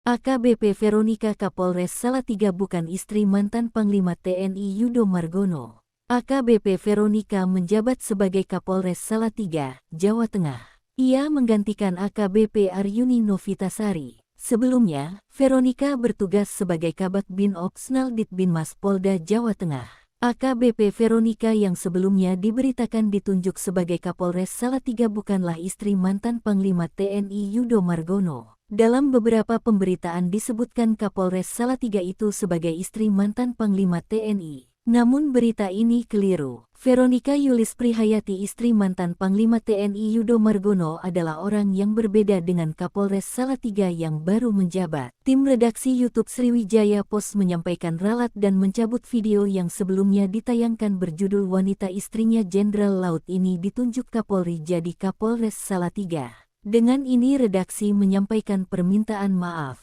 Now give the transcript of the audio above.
AKBP Veronica Kapolres Salatiga bukan istri mantan Panglima TNI Yudo Margono. AKBP Veronica menjabat sebagai Kapolres Salatiga, Jawa Tengah. Ia menggantikan AKBP Aryuni Novitasari. Sebelumnya, Veronica bertugas sebagai Kabak Bin Opsnal Ditbinmas Polda Jawa Tengah. AKBP Veronica yang sebelumnya diberitakan ditunjuk sebagai Kapolres Salatiga bukanlah istri mantan Panglima TNI Yudo Margono. Dalam beberapa pemberitaan disebutkan Kapolres Salatiga itu sebagai istri mantan Panglima TNI. Namun berita ini keliru. Veronica Yulis Prihayati, istri mantan Panglima TNI Yudo Margono, adalah orang yang berbeda dengan Kapolres Salatiga yang baru menjabat. Tim redaksi YouTube Sriwijaya Post menyampaikan ralat dan mencabut video yang sebelumnya ditayangkan berjudul "Wanita Istrinya Jenderal Laut ini ditunjuk Kapolri jadi Kapolres Salatiga". Dengan ini redaksi menyampaikan permintaan maaf.